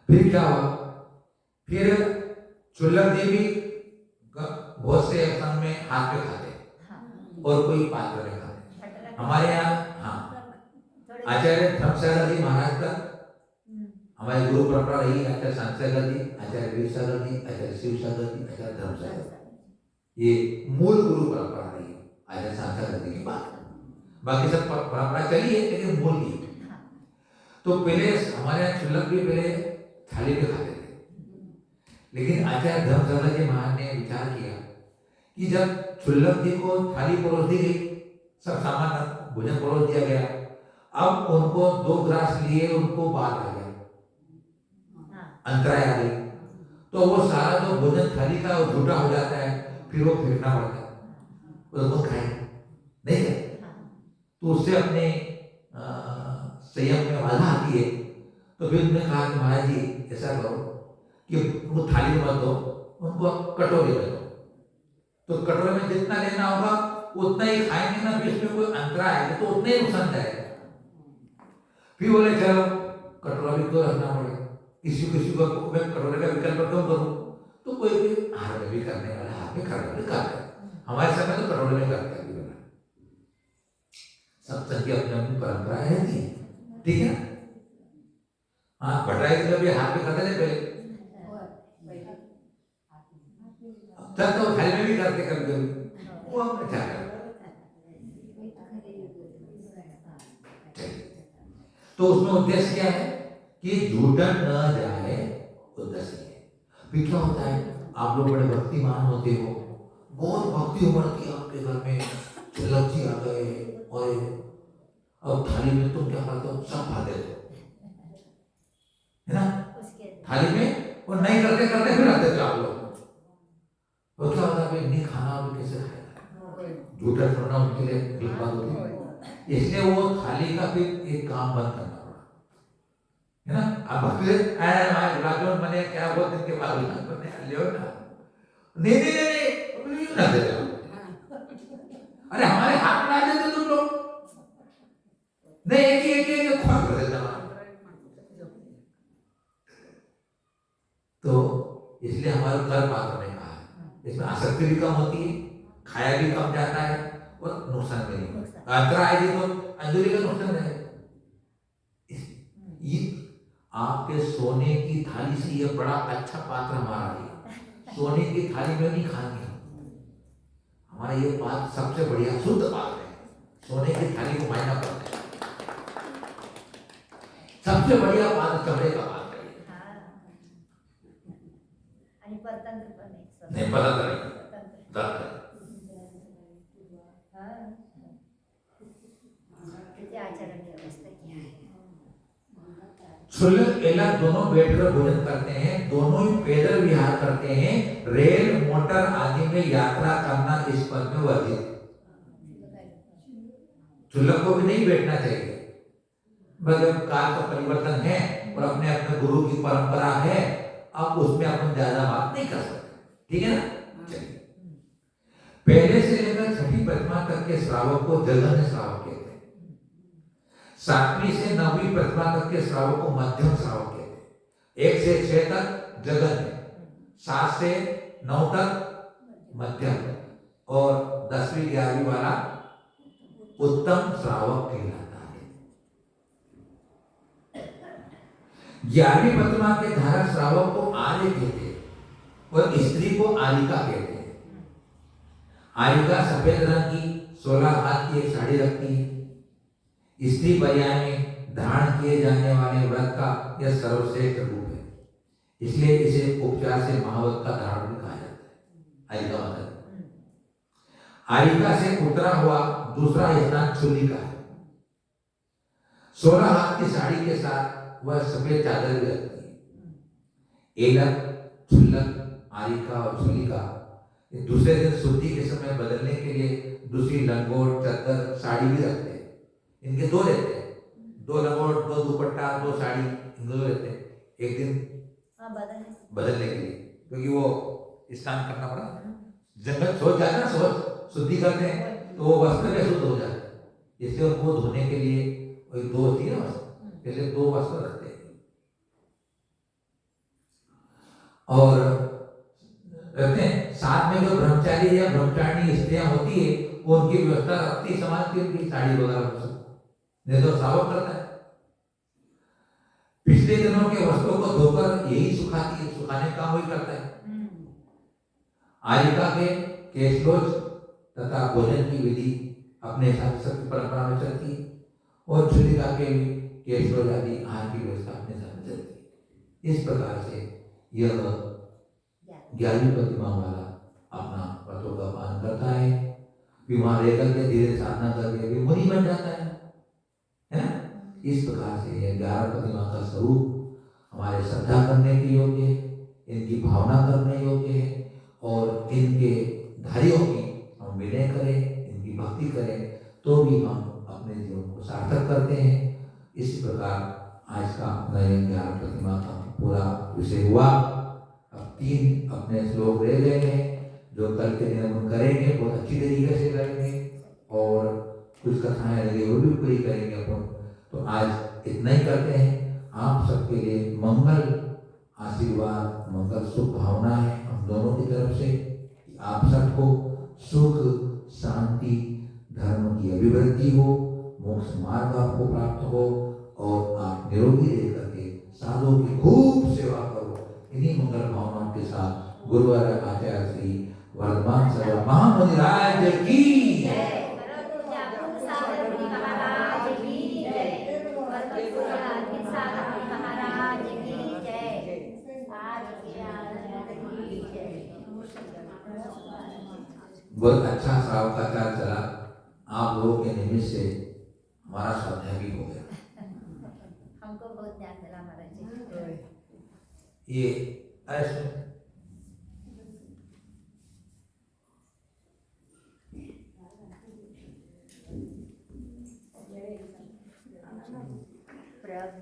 फिर क्या हुआ, फिर छुल्लक जी भी बहुत से संघ में हाथ पे खाते और कोई पात्र में खाते। हमारे यहाँ हाँ आचार्य धर्मसागर जी महाराज का हमारी गुरु परंपरा रही, आचार्य सांसागर जी, आचार्य वीरसागर जी, आचार्य शिवसागर जी, आचार्य धर्मसागर, ये मूल गुरु परंपरा रही है आचार्य सांसागर जी के बाद। बाकी सब परंपरा चली है लेकिन मूल की। तो पहले हमारे यहाँ छुल्लक भी पहले थाली में खाते थे, लेकिन आचार्य धर्मसागर जी महाराज ने विचार किया कि जब छुल्लक जी को थाली परोस दी गई, सब सामान भोजन परोस दिया गया, अब उनको 2 ग्रास लिए उनको बात आ गया, अंतराय आ गई, तो वो सारा जो भोजन थाली का झूठा हो जाता है, फिर वो फेंकना पड़ता है, उसको खाए नहीं है। तो उससे अपने संयम में बाधा आती है। तो फिर उन्होंने कहा कि महाराज जी ऐसा करो कि उनको थाली में मत दो, उनको कटोरे में दो, तो कटोरे में जितना लेना होगा उतना ही खाएंगे ना, फिर इसमें कोई अंतराय आएगा तो उतना ही नुकसान जाएगा। फिर बोले चलो कटोरा भी क्यों रखना पड़ेगा, किसी को मैं कटोरे का विकल्प क्यों करूँ, तो कोई भी हाथ में भी करने वाला हाथ में करने वाले करते हैं। हमारे समय तो कटोरे में करते हैं, सब संघ की अपनी अपनी परंपरा रहती है, ठीक है। हाँ, भटराई जब ये हाथ में करते थे पहले, तब तो थाली में भी करते कभी कभी, वो हम अच्छा करते। तो उसमें उद्देश्य क्या है कि झूठन न जाए, उद्देश्य है। फिर क्या होता है, आप लोग बड़े भक्तिमान होते हो, बहुत भक्ति उमड़ती है आपके घर में, छुल्लक जी आ गए और अब थाली में तुम क्या करते हो, सब खा देते हो, है ना, थाली में, और नहीं करते करते फिर आते थे आप लोग। वो क्या होता है, नहीं खाना अभी कैसे खाएगा, झूठा छोड़ना उनके लिए एक बात होती है, इसलिए वो थाली का फिर एक काम बंद करना पड़ा, है ना। आप भक्ति गुलाब मैंने क्या बहुत दिन के बाद ले ना, नहीं ना दे रहे, अरे हमारे हाथ में आ देते तुम लोग, नहीं एक खोल कर देता। तो इसलिए हमारे कर पात्र ने कहा है, इसमें आसक्ति भी कम होती है, खाया भी कम जाता है, वो नुकसान में नहीं नुकसान। होगा। अंतरा आएगी तो अंजलि का नुकसान रहेगा। ये आपके सोने की थाली से ये बड़ा अच्छा पात्र हमारा है। सोने की थाली में नहीं खाएंगे हमारा ये पात्र सबसे बढ़िया शुद्ध पात्र है। सोने की थाली को मायना पड़ता है। सबसे बढ़िया पात्र चमड़े का पात्र है। आणि परतंत्र पण आहे. नहीं पता नहीं परतंत्र. हाँ. किती आचरण व्यवस्था की आहे. क्षुल्लक एलक दोनों बैठकर भोजन करते हैं, दोनों ही पैदल विहार करते हैं। रेल मोटर आदि में यात्रा करना इस पद में वर्जित। क्षुल्लक को भी नहीं बैठना चाहिए। मतलब काल का परिवर्तन है और अपने अपने गुरु की परंपरा है, अब उसमें अपन ज्यादा बात नहीं कर सकते। ठीक है ना। चलिए, पहले से लेकर छठी प्रतिमा तक के श्रावक को जघन्य श्रावक कहते हैं। 7वीं से 9वीं प्रतिमा तक के श्रावक को मध्यम श्रावक कहते हैं। 1 से 6 तक जघन्य, 7 से 9 तक मध्यम और 10वीं 11वीं वाला उत्तम श्रावक कहलाता है। 11वीं प्रतिमा के धारक श्रावक को आर्य कहते हैं और स्त्री को आरिका कहते हैं। आरिका सफेद रंग की 16 हाथ की एक साड़ी रखती है। स्त्री पर्याय में धारण किए जाने वाले व्रत का यह सर्वश्रेष्ठ रूप है, इसलिए इसे उपचार से महाव्रत का धारण भी कहा जाता है। आरिका मतलब आरिका से उतरा हुआ दूसरा स्थान चुल्ली का है। 16 हाथ की साड़ी के साथ वह सफेद चादर भी रखती है। एलक, छुल्लक, आरिका और चुल्लिका दूसरे दिन शुद्धि के समय बदलने के लिए दूसरी लंगोट, चादर, साड़ी भी रखते हैं। इनके 2 रहते हैं, 2 लंगोट, 2 दुपट्टा, 2 साड़ी, इन 2 रहते हैं। एक दिन बदलने के लिए, क्योंकि वो स्नान करना पड़ा, जंगल सोच जाता है, सोच शुद्धि करते हैं तो वो वस्त्र में शुद्ध हो जाता है। इसलिए उनको धोने के लिए 2 होती है वस्त्र, पहले 2 वस्त्र रखते हैं। और रखते हैं साथ में जो ब्रह्मचारी या ब्रह्मचारिणी स्त्रियां होती है वो उनकी व्यवस्था रखती, समाज की साड़ी वगैरह नहीं तो श्रावक करता है। पिछले दिनों के वस्त्रों को धोकर यही सुखाती है, सुखाने का वही करता है। आरिका के केशलोच तथा भोजन की विधि अपने हिसाब से परंपरा में चलती है और छुलिका के भी केशलोच आदि आहार की व्यवस्था अपने हिसाब से चलती है। इस प्रकार से यह 11वीं प्रतिमा वाला अपना व्रतों का पालन करता है। बीमार रहकर के धीरे साधना करके भी मुनि बन जाता है ना। इस प्रकार से यह 11 प्रतिमा का स्वरूप हमारे श्रद्धा करने के योग्य है, इनकी भावना करने योग्य है और इनके धारियों की हम विनय करें, इनकी भक्ति करें तो भी हम अपने जीवन को सार्थक करते हैं। इस प्रकार आज का अपना 11 प्रतिमा का पूरा विषय हुआ। अब 3 अपने श्लोक रह गए हैं जो कल के दिन हम करेंगे, बहुत अच्छी तरीके से करेंगे और कुछ कथाएं लगे वो भी पूरी करेंगे अपन। तो आज इतना ही करते हैं। आप सबके लिए मंगल आशीर्वाद, मंगल शुभ भावना है हम दोनों की तरफ से। आप सबको सुख, शांति, धर्म की अभिवृद्धि हो, मोक्ष मार्ग आपको प्राप्त हो और आप निरोगी रह करके साधुओं की खूब सेवा करो। इन्हीं मंगल भावनाओं के साथ गुरुवार आचार्य श्री वर्धमान सर्व महामुनिराज की जय। बहुत अच्छा श्रावकाचार चला। आप लोगों के निमित्त से हमारा स्वाध्याय भी हो गया। हमको बहुत ध्यान मिला महाराज जी। ये ऐसे प्रभु